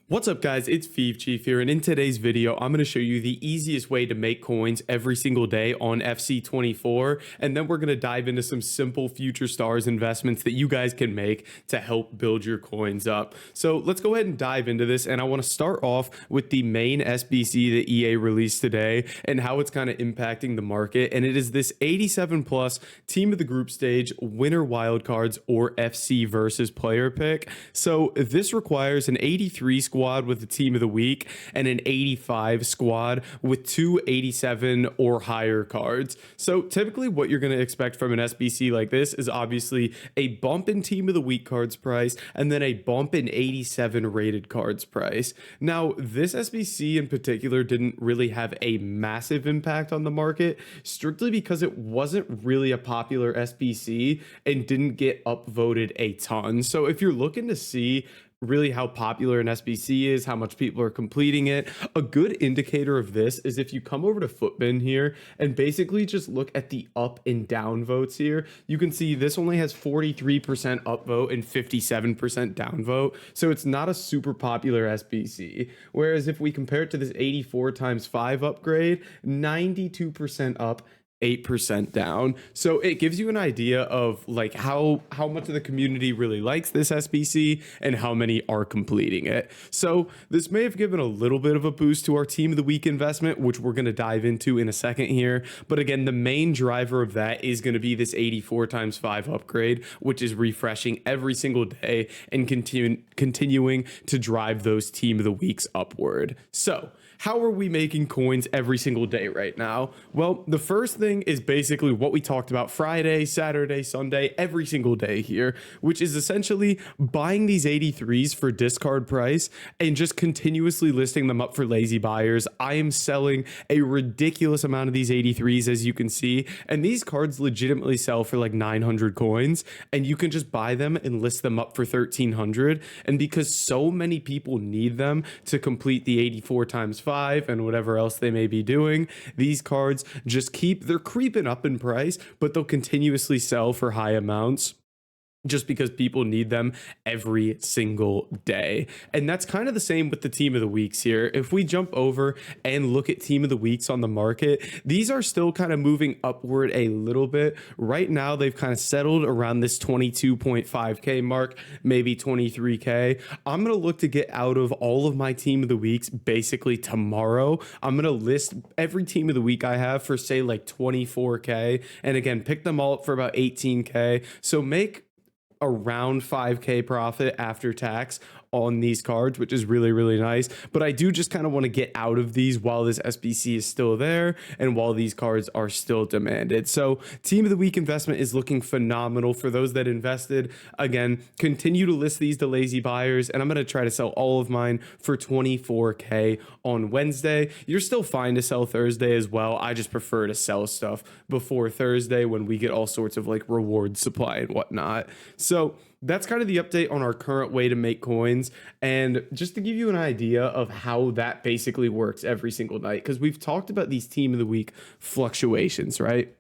What's up guys, it's Chief here, and in today's video I'm going to show you the easiest way to make coins every single day on FC24, and then we're going to dive into some simple future stars investments that you guys can make to help build your coins up. So let's go ahead and dive into this, and I want to start off with the main SBC that EA released today and how it's kind of impacting the market, and it is this 87 plus team of the group stage winner wildcards or FC versus player pick. So this requires an 83 squad with the team of the week and an 85 squad with two 87 or higher cards. So typically what you're going to expect from an SBC like this is obviously a bump in team of the week cards price and then a bump in 87 rated cards price. Now this SBC in particular didn't really have a massive impact on the market strictly because it wasn't really a popular SBC and didn't get upvoted a ton. So if you're looking to see really how popular an SBC is, how much people are completing it, a good indicator of this is if you come over to Footbin here and basically just look at the up and down votes here, you can see this only has 43% upvote and 57% downvote. So it's not a super popular SBC. Whereas if we compare it to this 84 times 5 upgrade, 92% up, 8% down. So it gives you an idea of like how much of the community really likes this SBC and how many are completing it. So this may have given a little bit of a boost to our team of the week investment, which we're going to dive into in a second here. But again, the main driver of that is going to be this 84 times 5 upgrade, which is refreshing every single day and continuing to drive those team of the weeks upward. So how are we making coins every single day right now? Well, the first thing is basically what we talked about Friday, Saturday, Sunday, every single day here, which is essentially buying these 83s for discard price and just continuously listing them up for lazy buyers. I am selling a ridiculous amount of these 83s, as you can see, and these cards legitimately sell for like 900 coins, and you can just buy them and list them up for 1300. And because so many people need them to complete the 84 times 5 and whatever else they may be doing, these cards just they're creeping up in price, but they'll continuously sell for high amounts just because people need them every single day. And that's kind of the same with the team of the weeks here. If we jump over and look at team of the weeks on the market, these are still kind of moving upward a little bit. Right now, they've kind of settled around this 22.5K mark, maybe 23K. I'm going to look to get out of all of my team of the weeks basically tomorrow. I'm going to list every team of the week I have for say like 24K. And again, pick them all up for about 18K. So make around 5K profit after tax on these cards, which is really, really nice. But I do just kind of want to get out of these while this SBC is still there and while these cards are still demanded. So team of the week investment is looking phenomenal for those that invested. Again, continue to list these to lazy buyers, and I'm going to try to sell all of mine for 24K on Wednesday. You're still fine to sell Thursday as well. I just prefer to sell stuff before Thursday when we get all sorts of like reward supply and whatnot. So that's kind of the update on our current way to make coins. And just to give you an idea of how that basically works every single night, because we've talked about these team of the week fluctuations, right?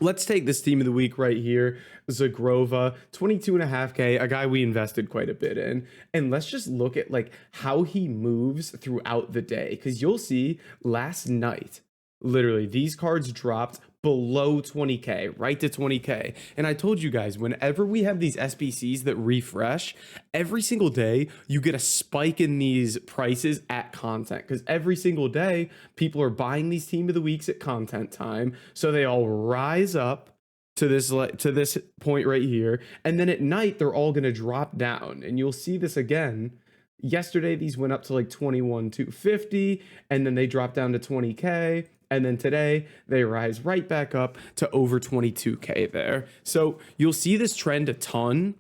Let's take this team of the week right here, Zagrova, 22.5K, a guy we invested quite a bit in. And let's just look at like how he moves throughout the day, because you'll see last night, literally these cards dropped below 20K, right to 20K. And I told you guys, whenever we have these SBCs that refresh, every single day you get a spike in these prices at content, because every single day people are buying these team of the weeks at content time. So they all rise up to this point right here. And then at night, they're all going to drop down. And you'll see this again. Yesterday, these went up to like 21,250, and then they dropped down to 20K. And then today they rise right back up to over 22K there. So you'll see this trend a ton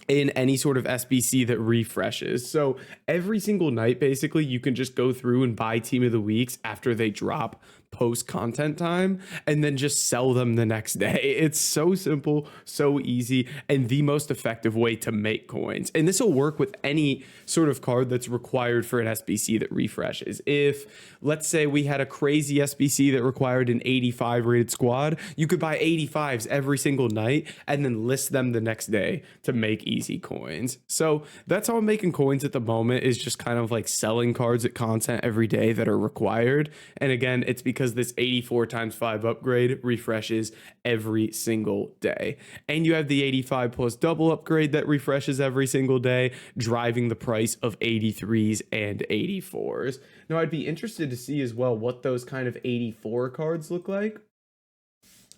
in any sort of SBC that refreshes. So every single night, basically, you can just go through and buy team of the weeks after they drop post content time and then just sell them the next day. It's so simple, so easy, and the most effective way to make coins. And this will work with any sort of card that's required for an SBC that refreshes. If, let's say, we had a crazy SBC that required an 85 rated squad, you could buy 85s every single night and then list them the next day to make easy coins. So that's how I'm making coins at the moment, is just kind of like selling cards at content every day that are required. And again, it's because this 84 times 5 upgrade refreshes every single day. And you have the 85 plus double upgrade that refreshes every single day, driving the price of 83s and 84s. Now, I'd be interested to see as well what those kind of 84 cards look like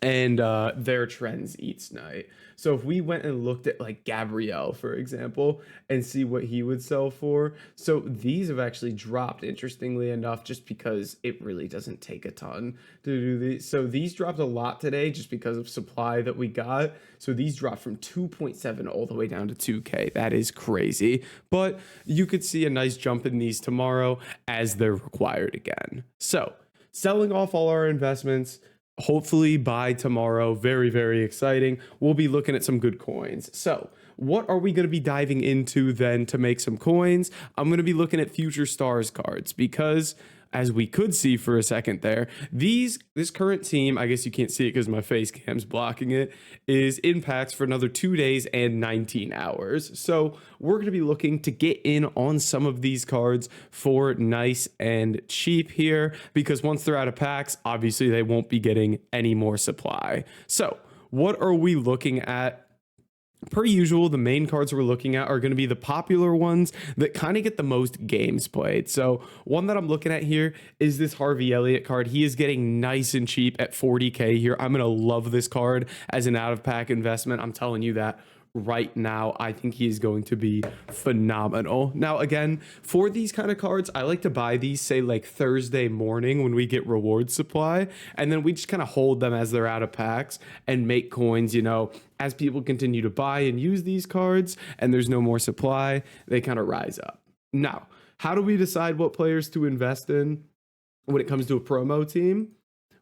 and their trends each night. So if we went and looked at like Gabrielle, for example, and see what he would sell for. So these have actually dropped, interestingly enough, just because it really doesn't take a ton to do these. So these dropped a lot today just because of supply that we got. So these dropped from 2.7 all the way down to 2K. That is crazy. But you could see a nice jump in these tomorrow as they're required again. So selling off all our investments, hopefully by tomorrow. Very, very exciting. We'll be looking at some good coins. So what are we going to be diving into then to make some coins? I'm going to be looking at future stars cards because, as we could see for a second there, this current team, I guess you can't see it because my face cam's blocking it, is in packs for another 2 days and 19 hours. So we're going to be looking to get in on some of these cards for nice and cheap here, because once they're out of packs, obviously they won't be getting any more supply. So what are we looking at? Per usual, the main cards we're looking at are going to be the popular ones that kind of get the most games played. So one that I'm looking at here is this Harvey Elliott card. He is getting nice and cheap at 40K here. I'm going to love this card as an out-of-pack investment. I'm telling you that right now. I think he is going to be phenomenal. Now, again, for these kind of cards, I like to buy these, say, like Thursday morning when we get reward supply, and then we just kind of hold them as they're out of packs and make coins, you know, as people continue to buy and use these cards and there's no more supply, they kind of rise up. Now, how do we decide what players to invest in when it comes to a promo team?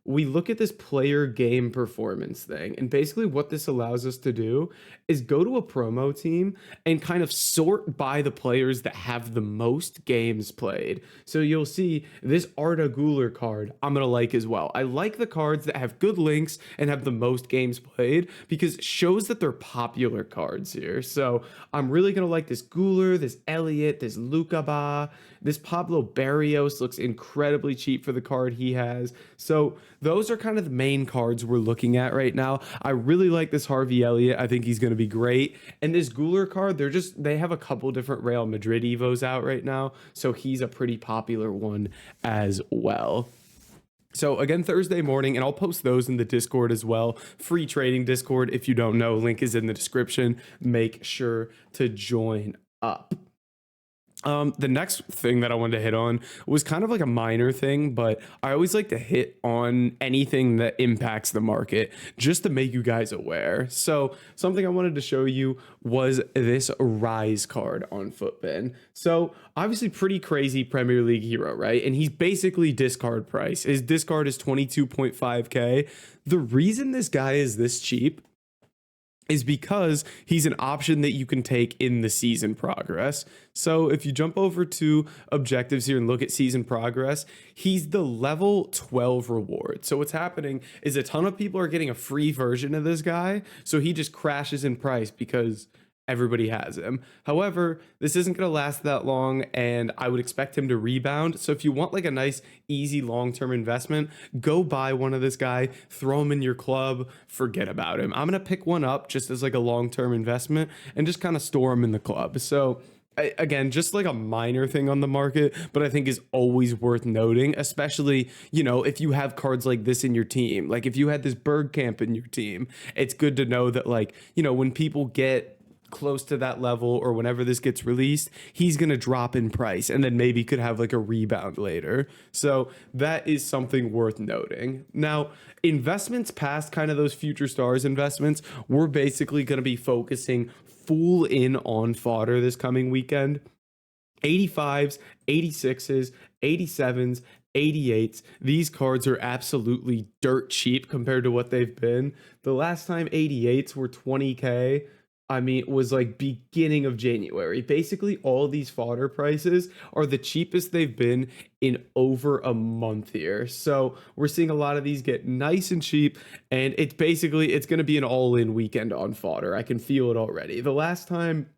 We look at this player game performance thing, and basically what this allows us to do is go to a promo team and kind of sort by the players that have the most games played. So you'll see this Arda Guler card I'm going to like as well. I like the cards that have good links and have the most games played because it shows that they're popular cards here. So I'm really going to like this Guler, this Elliott, this Lukaba. This Pablo Barrios looks incredibly cheap for the card he has. So those are kind of the main cards we're looking at right now. I really like this Harvey Elliott. I think he's going to be great. And this Guler card, they have a couple different Real Madrid Evos out right now. So he's a pretty popular one as well. So again, Thursday morning, and I'll post those in the Discord as well. Free trading Discord. If you don't know, link is in the description. Make sure to join up. The next thing that I wanted to hit on was kind of like a minor thing, but I always like to hit on anything that impacts the market just to make you guys aware. So something I wanted to show you was this Rise card on Footbin. So obviously pretty crazy Premier League hero, right? And he's basically discard price. His discard is 22.5K. The reason this guy is this cheap is because he's an option that you can take in the season progress. So if you jump over to objectives here and look at season progress, he's the level 12 reward. So what's happening is a ton of people are getting a free version of this guy. So he just crashes in price because everybody has him. However, this isn't going to last that long, and I would expect him to rebound. So if you want like a nice, easy, long-term investment, go buy one of this guy, throw him in your club, forget about him. I'm going to pick one up just as like a long-term investment and just kind of store him in the club. So again, just like a minor thing on the market, but I think is always worth noting, especially, you know, if you have cards like this in your team. Like if you had this Bergkamp in your team, it's good to know that, like, you know, when people get close to that level or whenever this gets released, he's going to drop in price and then maybe could have like a rebound later. So that is something worth noting. Now, investments past kind of those future stars investments, we're basically going to be focusing full in on fodder this coming weekend. 85s, 86s, 87s, 88s. These cards are absolutely dirt cheap compared to what they've been. The last time 88s were 20k, I mean, it was like beginning of January. Basically, all these fodder prices are the cheapest they've been in over a month here. So we're seeing a lot of these get nice and cheap, and it's going to be an all-in weekend on fodder. I can feel it already. The last time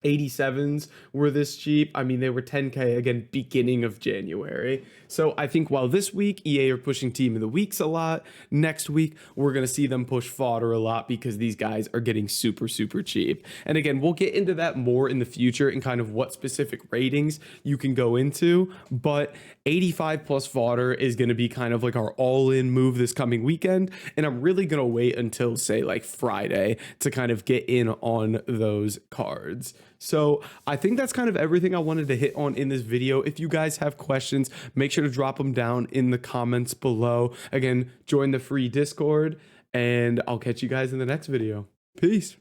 87s were this cheap, I mean, they were 10k again beginning of January. So I think while this week EA are pushing team of the weeks a lot, next week we're going to see them push fodder a lot because these guys are getting super cheap. And again, we'll get into that more in the future and kind of what specific ratings you can go into, but 85 plus fodder is going to be kind of like our all-in move this coming weekend, and I'm really going to wait until say like Friday to kind of get in on those cards. So I think that's kind of everything I wanted to hit on in this video. If you guys have questions, make sure to drop them down in the comments below. Again, join the free Discord, and I'll catch you guys in the next video. Peace.